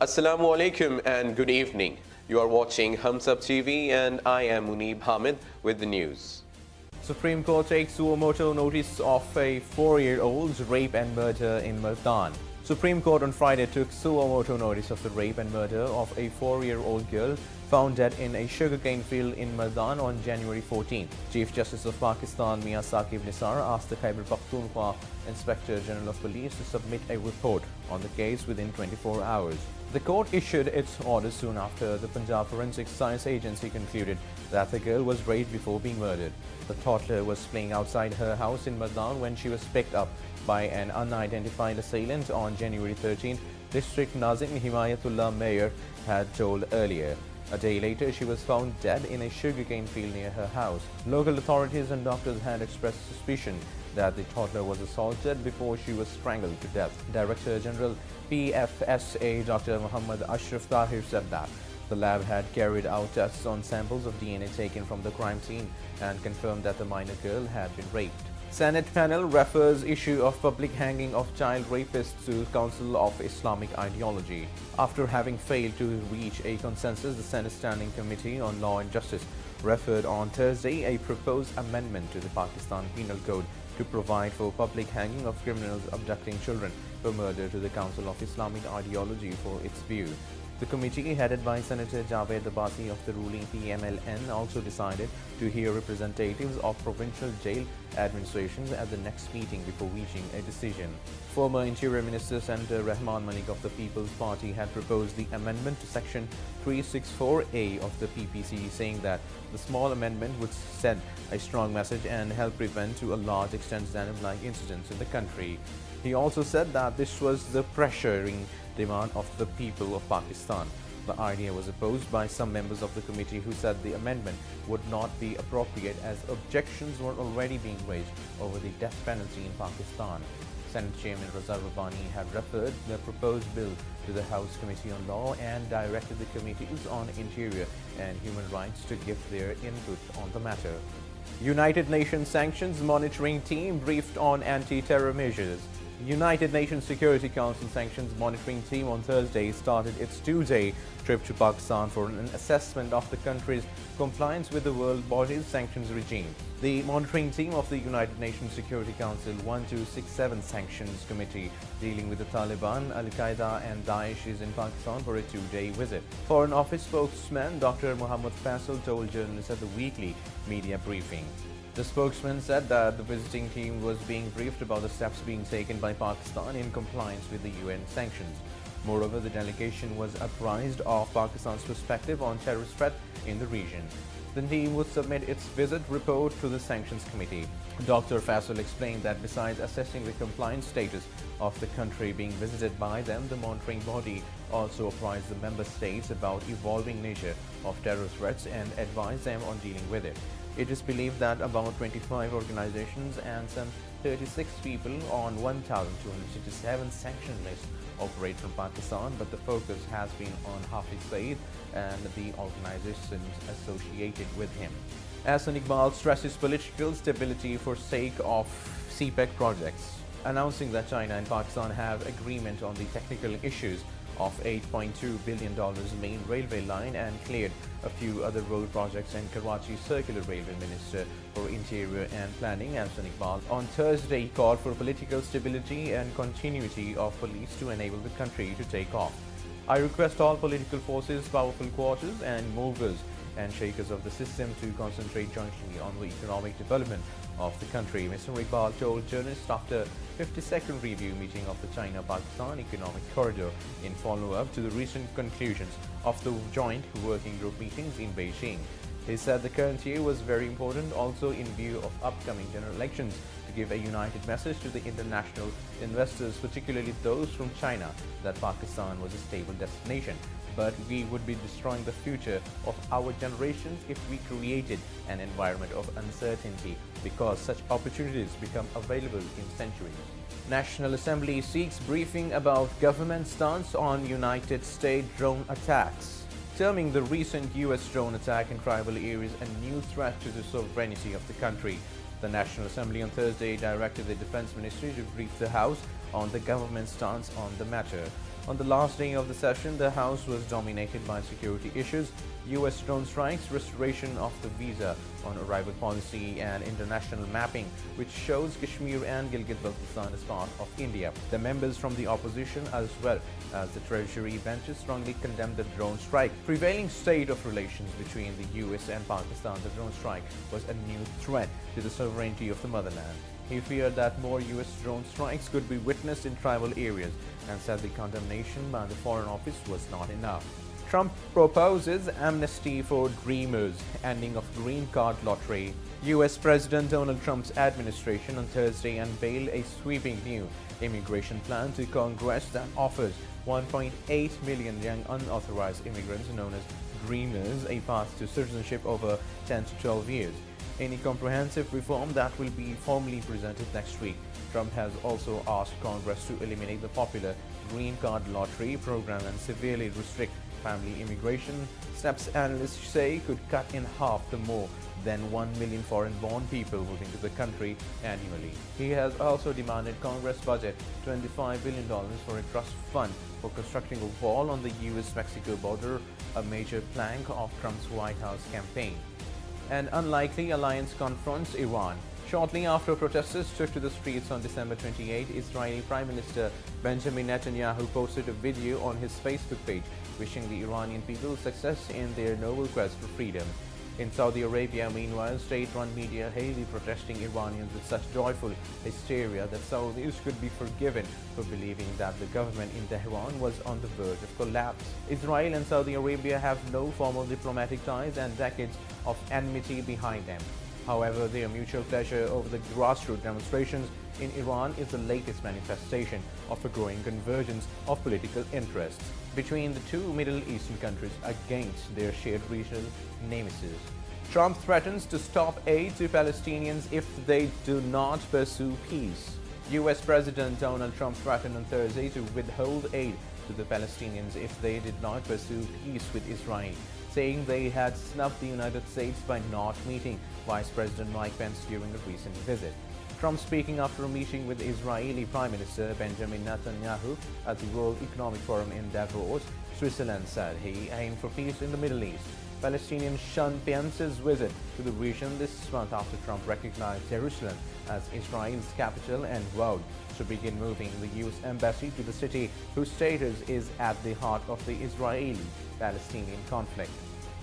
Assalamu alaikum and good evening. You are watching HumSub.TV and I am Munib Hamid with the news. Supreme Court takes suo motu notice of a 4-year-old's rape and murder in Multan. Supreme Court on Friday took suo motu notice of the rape and murder of a 4-year-old girl found dead in a sugarcane field in Multan on January 14. Chief Justice of Pakistan Mia Saqib Nisar asked the Khyber Pakhtunkhwa Inspector General of Police to submit a report on the case within 24 hours. The court issued its order soon after the Punjab Forensic Science Agency concluded that the girl was raped before being murdered. The toddler was playing outside her house in Multan when she was picked up by an unidentified assailant on January 13, District Nazim Himayatullah Mayor had told earlier. A day later, she was found dead in a sugarcane field near her house. Local authorities and doctors had expressed suspicion that the toddler was assaulted before she was strangled to death. Director General PFSA Dr. Muhammad Ashraf Tahir said that the lab had carried out tests on samples of DNA taken from the crime scene and confirmed that the minor girl had been raped. Senate panel refers issue of public hanging of child rapists to Council of Islamic Ideology. After having failed to reach a consensus, the Senate Standing Committee on Law and Justice referred on Thursday a proposed amendment to the Pakistan Penal Code to provide for public hanging of criminals abducting children for murder to the Council of Islamic Ideology for its view. The committee, headed by Senator Javed Abbasi of the ruling PMLN, also decided to hear representatives of provincial jail administrations at the next meeting before reaching a decision. Former Interior Minister Senator Rahman Malik of the People's Party had proposed the amendment to Section 364A of the PPC, saying that the small amendment would send a strong message and help prevent to a large extent Zainab-like incidents in the country. He also said that this was the pressuring demand of the people of Pakistan. The idea was opposed by some members of the committee who said the amendment would not be appropriate as objections were already being raised over the death penalty in Pakistan. Senate Chairman Raza Rabbani had referred the proposed bill to the House Committee on Law and directed the committees on Interior and Human Rights to give their input on the matter. United Nations Sanctions Monitoring Team briefed on anti-terror measures. United Nations Security Council Sanctions Monitoring Team on Thursday started its 2-day trip to Pakistan for an assessment of the country's compliance with the world body's sanctions regime. The monitoring team of the United Nations Security Council 1267 Sanctions Committee dealing with the Taliban, Al-Qaeda and Daesh is in Pakistan for a 2-day visit. Foreign Office spokesman Dr. Muhammad Faisal told journalists at the weekly media briefing. The spokesman said that the visiting team was being briefed about the steps being taken by Pakistan in compliance with the UN sanctions. Moreover, the delegation was apprised of Pakistan's perspective on terrorist threat in the region. The team would submit its visit report to the Sanctions Committee. Dr. Faisal explained that besides assessing the compliance status of the country being visited by them, the monitoring body also apprised the member states about evolving nature of terror threats and advised them on dealing with it. It is believed that about 25 organizations and some 36 people on 1,267 sanction lists operate from Pakistan, but the focus has been on Hafiz Saeed and the organizations associated with him. Ahsan Iqbal stresses political stability for sake of CPEC projects, announcing that China and Pakistan have agreement on the technical issues of $8.2 billion main railway line and cleared a few other road projects. And Karachi Circular Railway Minister for Interior and Planning Ahsan Iqbal on Thursday called for political stability and continuity of police to enable the country to take off. I request all political forces, powerful quarters and movers and shakers of the system to concentrate jointly on the economic development of the country, Mr. Iqbal told journalists after 52nd review meeting of the China-Pakistan Economic Corridor in follow-up to the recent conclusions of the joint working group meetings in Beijing. He said the current year was very important also in view of upcoming general elections to give a united message to the international investors, particularly those from China, that Pakistan was a stable destination. But we would be destroying the future of our generations if we created an environment of uncertainty, because such opportunities become available in centuries. National Assembly seeks briefing about government stance on United States drone attacks, terming the recent U.S. drone attack in tribal areas a new threat to the sovereignty of the country. The National Assembly on Thursday directed the Defense Ministry to brief the House on the government's stance on the matter. On the last day of the session, the House was dominated by security issues, U.S. drone strikes, restoration of the visa on arrival policy, and international mapping, which shows Kashmir and Gilgit-Baltistan as part of India. The members from the opposition as well as the Treasury benches strongly condemned the drone strike. Prevailing state of relations between the U.S. and Pakistan, the drone strike was a new threat to the sovereignty of the motherland. He feared that more U.S. drone strikes could be witnessed in tribal areas and said the condemnation by the Foreign Office was not enough. Trump proposes amnesty for dreamers, ending of green card lottery. U.S. President Donald Trump's administration on Thursday unveiled a sweeping new immigration plan to Congress that offers 1.8 million young unauthorized immigrants known as dreamers a path to citizenship over 10 to 12 years. In a comprehensive reform that will be formally presented next week, Trump has also asked Congress to eliminate the popular green card lottery program and severely restrict family immigration, steps analysts say could cut in half the more than 1 million foreign-born people moving to the country annually. He has also demanded Congress budget $25 billion for a trust fund for constructing a wall on the U.S.-Mexico border, a major plank of Trump's White House campaign. An unlikely alliance confronts Iran. Shortly after protesters took to the streets on December 28, Israeli Prime Minister Benjamin Netanyahu posted a video on his Facebook page wishing the Iranian people success in their noble quest for freedom. In Saudi Arabia, meanwhile, state-run media hailed the protesting Iranians with such joyful hysteria that Saudis could be forgiven for believing that the government in Tehran was on the verge of collapse. Israel and Saudi Arabia have no formal diplomatic ties and decades of enmity behind them. However, their mutual pleasure over the grassroots demonstrations in Iran is the latest manifestation of a growing convergence of political interests between the two Middle Eastern countries against their shared regional nemesis. Trump threatens to stop aid to Palestinians if they do not pursue peace. U.S. President Donald Trump threatened on Thursday to withhold aid to the Palestinians if they did not pursue peace with Israel, saying they had snubbed the United States by not meeting Vice President Mike Pence during a recent visit. Trump, speaking after a meeting with Israeli Prime Minister Benjamin Netanyahu at the World Economic Forum in Davos, Switzerland, said he aimed for peace in the Middle East. Palestinians shunned Pence's visit to the region this month after Trump recognized Jerusalem as Israel's capital and vowed to begin moving the U.S. embassy to the city, whose status is at the heart of the Israeli-Palestinian conflict.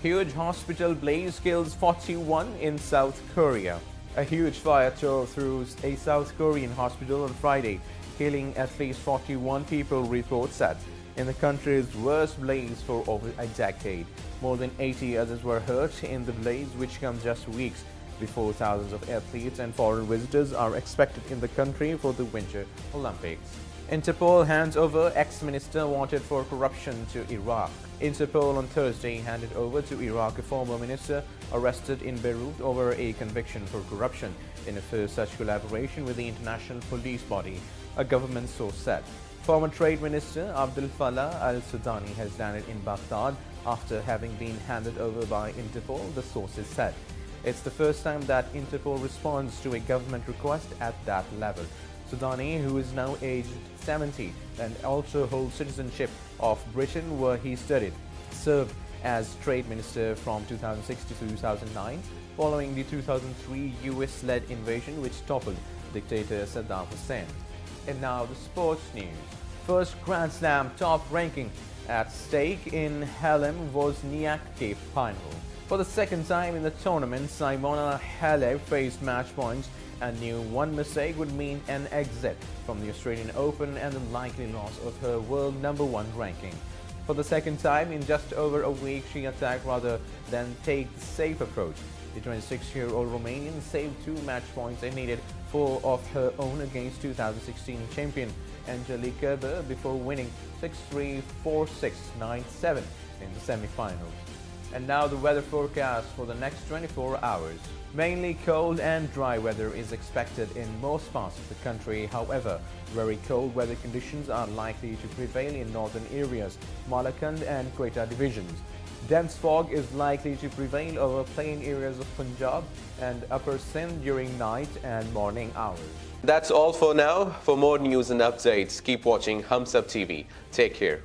Huge hospital blaze kills 41 in South Korea. A huge fire tore through a South Korean hospital on Friday, killing at least 41 people, reports said. In the country's worst blaze for over a decade, more than 80 others were hurt in the blaze, which comes just weeks before thousands of athletes and foreign visitors are expected in the country for the Winter Olympics. Interpol hands over ex-minister wanted for corruption to Iraq. Interpol on Thursday handed over to Iraq a former minister arrested in Beirut over a conviction for corruption in a first such collaboration with the international police body, a government source said. Former Trade Minister Abdel Fattah al-Sudani has landed in Baghdad after having been handed over by Interpol, the sources said. It's the first time that Interpol responds to a government request at that level. Sudani, who is now aged 70 and also holds citizenship of Britain where he studied, served as Trade Minister from 2006 to 2009 following the 2003 US-led invasion which toppled dictator Saddam Hussein. And now the sports news. First Grand Slam top ranking at stake in Halep-Wozniacki final. For the second time in the tournament, Simona Halep faced match points and knew one mistake would mean an exit from the Australian Open and the likely loss of her world #1 ranking. For the second time in just over a week, she attacked rather than take the safe approach. The 26-year-old Romanian saved 2 match points and needed 4 of her own against 2016 champion Angelique Kerber before winning 6-3, 4-6, 9-7 in the semi-finals. And now the weather forecast for the next 24 hours. Mainly cold and dry weather is expected in most parts of the country. However, very cold weather conditions are likely to prevail in northern areas, Malakand and Quetta divisions. Dense fog is likely to prevail over plain areas of Punjab and Upper Sindh during night and morning hours. That's all for now. For more news and updates, keep watching HumSub.TV. Take care.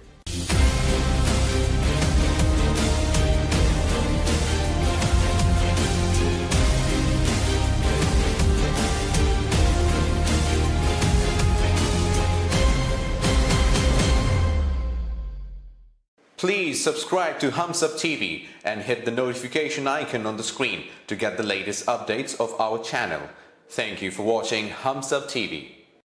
Please subscribe to HumSub.TV and hit the notification icon on the screen to get the latest updates of our channel. Thank you for watching HumSub.TV.